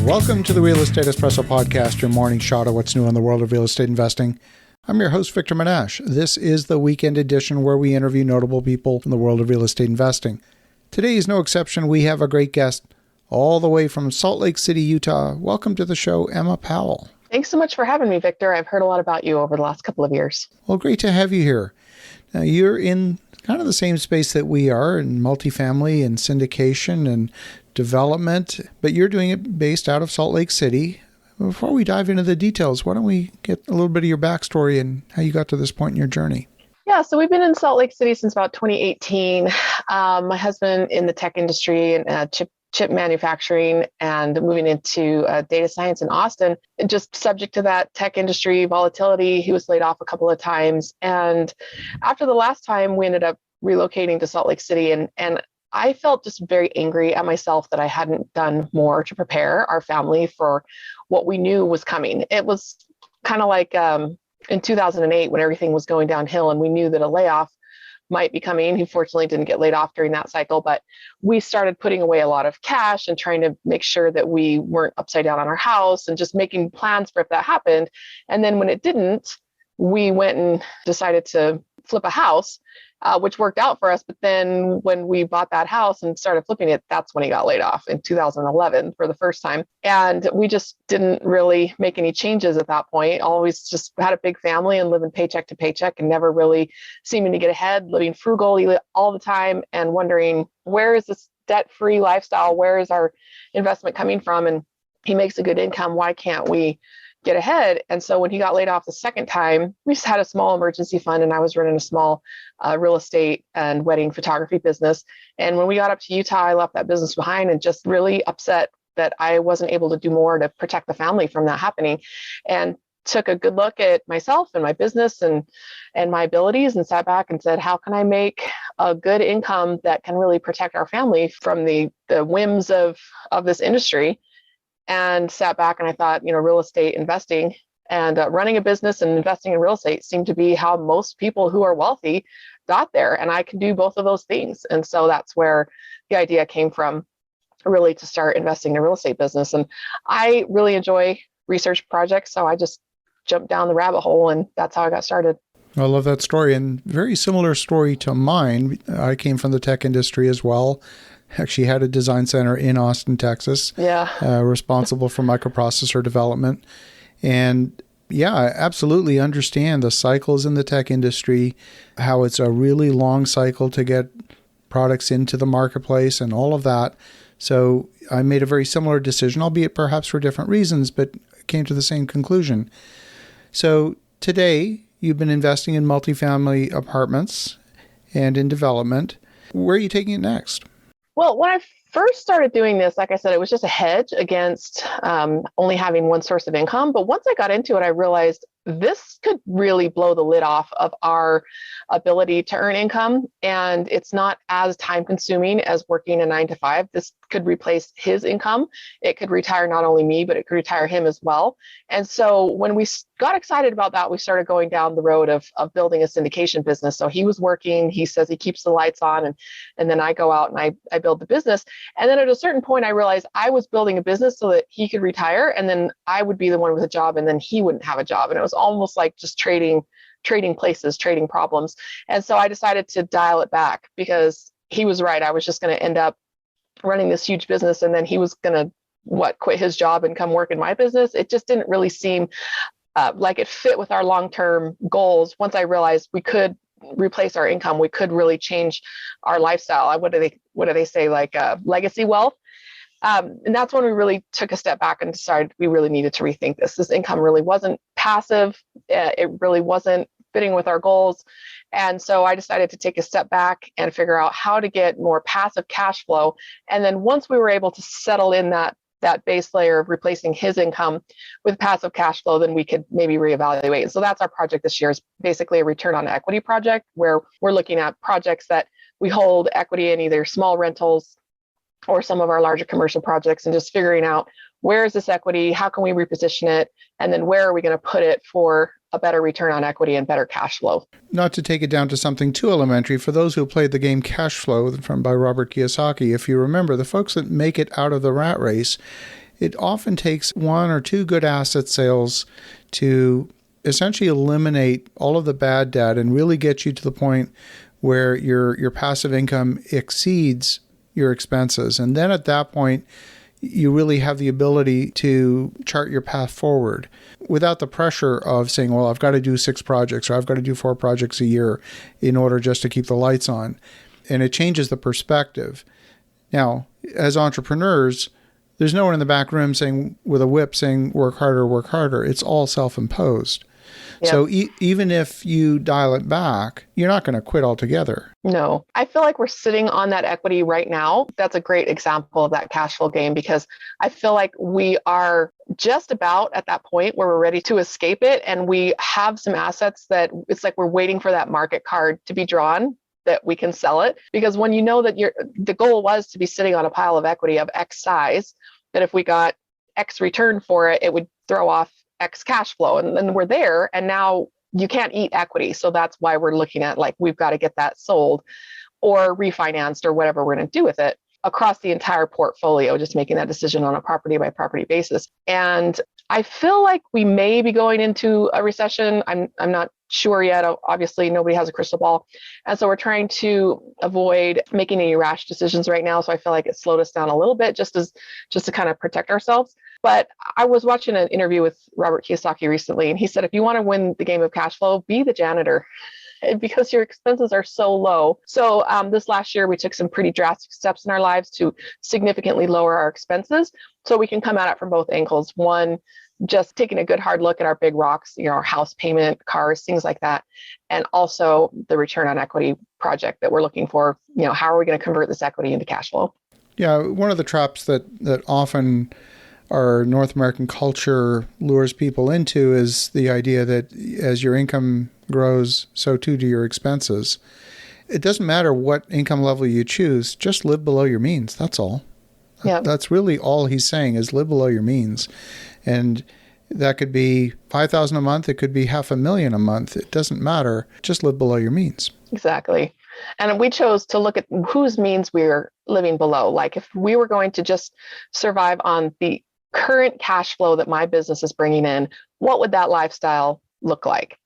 Welcome to the Real Estate Espresso Podcast, your morning shot of what's new in the world of real estate investing. I'm your host, Victor Menasce. This is the weekend edition where we interview notable people in the world of real estate investing. Today is no exception. We have a great guest all the way from Salt Lake City, Utah. Welcome to the show, Emma Powell. Thanks so much for having me, Victor. I've heard a lot about you over the last couple of years. Well, great to have you here. Now, you're in kind of the same space that we are in multifamily and syndication and development, but you're doing it based out of Salt Lake City. Before we dive into the details, why don't we get a little bit of your backstory and how you got to this point in your journey? Yeah, so we've been in Salt Lake City since about 2018. My husband in the tech industry and chip manufacturing and moving into data science in Austin, just subject to that tech industry volatility. He was laid off a couple of times. And after the last time, we ended up relocating to Salt Lake City. And I felt just very angry at myself that I hadn't done more to prepare our family for what we knew was coming. It was kind of like in 2008 when everything was going downhill and we knew that a layoff might be coming. He fortunately didn't get laid off during that cycle, but we started putting away a lot of cash and trying to make sure that we weren't upside down on our house and just making plans for if that happened. And then when it didn't, we went and decided to flip a house, which worked out for us. But then when we bought that house and started flipping it, that's when he got laid off in 2011 for the first time. And we just didn't really make any changes at that point. Always just had a big family and living paycheck to paycheck and never really seeming to get ahead, living frugally all the time and wondering, where is this debt-free lifestyle? Where is our investment coming from? And he makes a good income. Why can't we get ahead? And so when he got laid off the second time, we just had a small emergency fund and I was running a small real estate and wedding photography business. And when we got up to Utah, I left that business behind and just really upset that I wasn't able to do more to protect the family from that happening, and took a good look at myself and my business and my abilities and sat back and said, how can I make a good income that can really protect our family from the whims of this industry? And sat back and I thought, real estate investing and running a business and investing in real estate seemed to be how most people who are wealthy got there. And I can do both of those things. And so that's where the idea came from, really, to start investing in a real estate business. And I really enjoy research projects. So I just jumped down the rabbit hole and that's how I got started. I love that story, and very similar story to mine. I came from the tech industry as well. Actually had a design center in Austin, Texas, responsible for microprocessor development. And yeah, I absolutely understand the cycles in the tech industry, how it's a really long cycle to get products into the marketplace and all of that. So I made a very similar decision, albeit perhaps for different reasons, but came to the same conclusion. So today, you've been investing in multifamily apartments and in development. Where are you taking it next? Well, when I first started doing this, like I said, it was just a hedge against only having one source of income. But once I got into it, I realized this could really blow the lid off of our ability to earn income. And it's not as time consuming as working a 9-to-5. This could replace his income. It could retire not only me, but it could retire him as well. And so when we got excited about that, we started going down the road of building a syndication business. So he was working, he says he keeps the lights on, and then I go out and I build the business. And then at a certain point, I realized I was building a business so that he could retire, and then I would be the one with a job, and then he wouldn't have a job. And it was almost like just trading places, trading problems. And so I decided to dial it back because he was right. I was just going to end up running this huge business, and then he was going to quit his job and come work in my business. It just didn't really seem like it fit with our long-term goals. Once I realized we could replace our income, we could really change our lifestyle. What do they say, like legacy wealth? And that's when we really took a step back and decided we really needed to rethink this. This income really wasn't passive. It really wasn't fitting with our goals. And so I decided to take a step back and figure out how to get more passive cash flow. And then once we were able to settle in that base layer of replacing his income with passive cash flow, then we could maybe reevaluate. And so that's our project this year, is basically a return on equity project, where we're looking at projects that we hold equity in, either small rentals or some of our larger commercial projects, and just figuring out, where is this equity? How can we reposition it? And then where are we going to put it for a better return on equity and better cash flow? Not to take it down to something too elementary, for those who played the game Cash Flow by Robert Kiyosaki, if you remember, the folks that make it out of the rat race it often takes one or two good asset sales to essentially eliminate all of the bad debt and really get you to the point where your passive income exceeds your expenses. And then at that point, you really have the ability to chart your path forward without the pressure of saying, well, I've got to do 6 projects or I've got to do 4 projects a year in order just to keep the lights on. And it changes the perspective. Now, as entrepreneurs, there's no one in the back room saying with a whip saying, work harder, work harder. It's all self-imposed. Yep. So even if you dial it back, you're not going to quit altogether. No, I feel like we're sitting on that equity right now. That's a great example of that cash flow game, because I feel like we are just about at that point where we're ready to escape it. And we have some assets that it's like we're waiting for that market card to be drawn that we can sell it. Because when you know that the goal was to be sitting on a pile of equity of X size, that if we got X return for it, it would throw off X cash flow. And then we're there, and now you can't eat equity. So that's why we're looking at, like, we've got to get that sold or refinanced or whatever we're going to do with it across the entire portfolio, just making that decision on a property by property basis. And I feel like we may be going into a recession. I'm not sure yet. Obviously, nobody has a crystal ball. And so we're trying to avoid making any rash decisions right now. So I feel like it slowed us down a little bit just to kind of protect ourselves. But I was watching an interview with Robert Kiyosaki recently, and he said, if you want to win the game of cash flow, be the janitor, because your expenses are so low. So this last year, we took some pretty drastic steps in our lives to significantly lower our expenses so we can come at it from both angles. One, just taking a good hard look at our big rocks, our house payment, cars, things like that. And also the return on equity project that we're looking for. How are we going to convert this equity into cash flow? Yeah, one of the traps that often our North American culture lures people into is the idea that as your income grows, so too do your expenses. It doesn't matter what income level you choose, just live below your means. That's all. Yep. That's really all he's saying, is live below your means. And that could be $5,000 a month. It could be $500,000 a month. It doesn't matter. Just live below your means. Exactly. And we chose to look at whose means we're living below. Like, if we were going to just survive on the current cash flow that my business is bringing in, what would that lifestyle look like?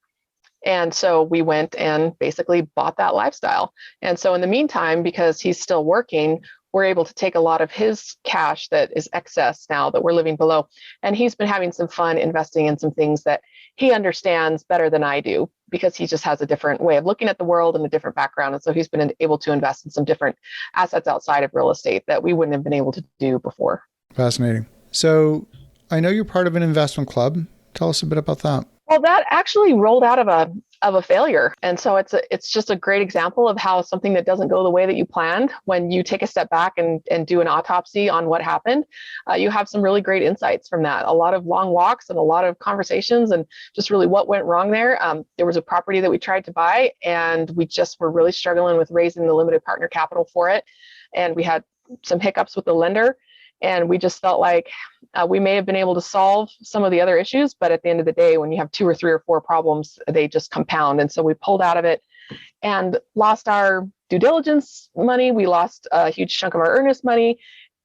And so we went and basically bought that lifestyle. And so in the meantime, because he's still working, we're able to take a lot of his cash that is excess now that we're living below. And he's been having some fun investing in some things that he understands better than I do, because he just has a different way of looking at the world and a different background. And so he's been able to invest in some different assets outside of real estate that we wouldn't have been able to do before. Fascinating. So I know you're part of an investment club. Tell us a bit about that. Well, that actually rolled out of a failure. And so it's just a great example of how something that doesn't go the way that you planned, when you take a step back and do an autopsy on what happened, you have some really great insights from that. A lot of long walks and a lot of conversations, and just really what went wrong there. There was a property that we tried to buy, and we just were really struggling with raising the limited partner capital for it. And we had some hiccups with the lender. And we just felt like we may have been able to solve some of the other issues, but at the end of the day, when you have 2 or 3 or 4 problems, they just compound. And so we pulled out of it and lost our due diligence money. We lost a huge chunk of our earnest money.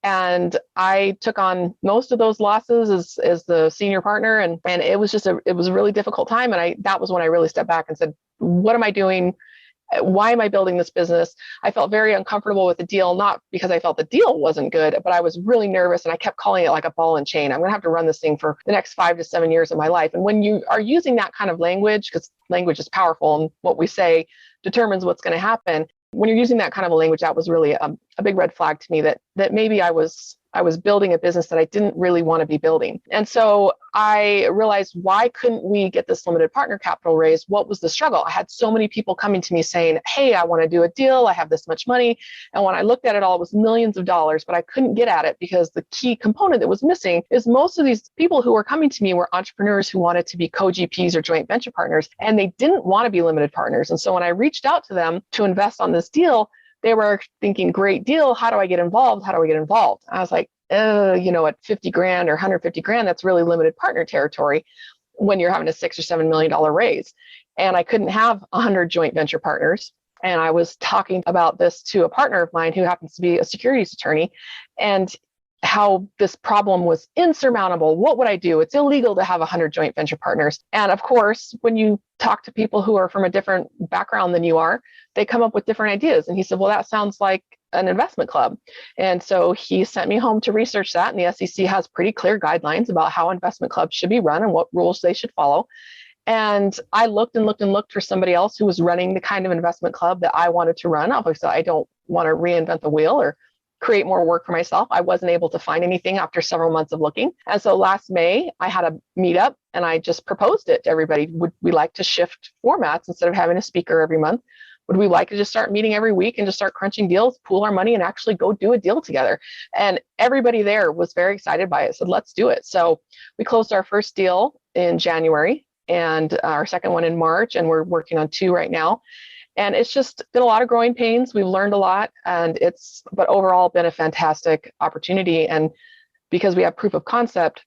And I took on most of those losses as the senior partner. And it was it was a really difficult time. And that was when I really stepped back and said, what am I doing? Why am I building this business? I felt very uncomfortable with the deal, not because I felt the deal wasn't good, but I was really nervous, and I kept calling it like a ball and chain. I'm going to have to run this thing for the next 5 to 7 years of my life. And when you are using that kind of language, because language is powerful and what we say determines what's going to happen. When you're using that kind of a language, that was really a big red flag to me that maybe I was building a business that I didn't really want to be building. And so I realized, why couldn't we get this limited partner capital raised? What was the struggle? I had so many people coming to me saying, hey, I want to do a deal. I have this much money. And when I looked at it all, it was millions of dollars, but I couldn't get at it, because the key component that was missing is most of these people who were coming to me were entrepreneurs who wanted to be co-GPs or joint venture partners, and they didn't want to be limited partners. And so when I reached out to them to invest on this deal, they were thinking, great deal. How do I get involved? How do I get involved? I was like, at $50,000 or $150,000, that's really limited partner territory when you're having a $6 or $7 million raise. And I couldn't have 100 joint venture partners. And I was talking about this to a partner of mine who happens to be a securities attorney. And how this problem was insurmountable. What would I do? It's illegal to have 100 joint venture partners. And of course, when you talk to people who are from a different background than you are, they come up with different ideas. And he said, well, that sounds like an investment club. And so he sent me home to research that. And the SEC has pretty clear guidelines about how investment clubs should be run and what rules they should follow. And I looked and looked and looked for somebody else who was running the kind of investment club that I wanted to run. Obviously, I don't want to reinvent the wheel or create more work for myself. I wasn't able to find anything after several months of looking. And so last May, I had a meetup and I just proposed it to everybody. Would we like to shift formats instead of having a speaker every month? Would we like to just start meeting every week and just start crunching deals, pool our money, and actually go do a deal together? And everybody there was very excited by it, said, let's do it. So we closed our first deal in January and our second one in March, and we're working on 2 right now. And it's just been a lot of growing pains. We've learned a lot, but overall been a fantastic opportunity. And because we have proof of concept,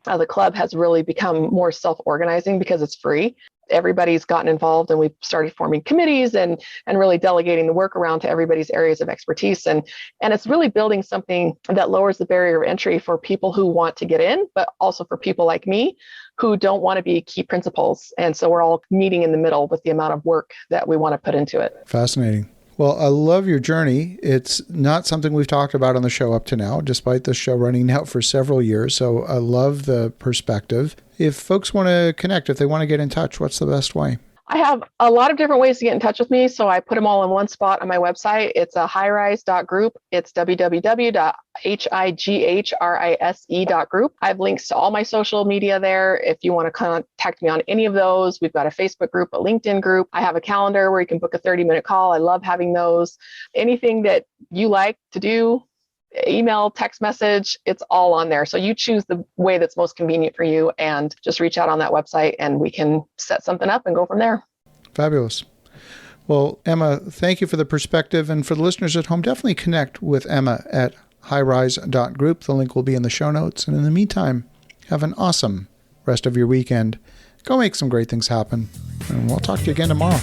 the club has really become more self-organizing because it's free. Everybody's gotten involved and we've started forming committees and really delegating the work around to everybody's areas of expertise. And it's really building something that lowers the barrier of entry for people who want to get in, but also for people like me who don't want to be key principals. And so we're all meeting in the middle with the amount of work that we want to put into it. Fascinating. Well, I love your journey. It's not something we've talked about on the show up to now, despite the show running now for several years. So I love the perspective. If folks want to connect, if they want to get in touch, what's the best way? I have a lot of different ways to get in touch with me. So I put them all in one spot on my website. It's a highrise.group. It's www.higrise.group. I have links to all my social media there. If you want to contact me on any of those, we've got a Facebook group, a LinkedIn group. I have a calendar where you can book a 30-minute call. I love having those. Anything that you like to do, email, text message, it's all on there. So you choose the way that's most convenient for you and just reach out on that website and we can set something up and go from there. Fabulous. Well, Emma, thank you for the perspective. And for the listeners at home, definitely connect with Emma at highrise.group. The link will be in the show notes. And in the meantime, have an awesome rest of your weekend. Go make some great things happen. And we'll talk to you again tomorrow.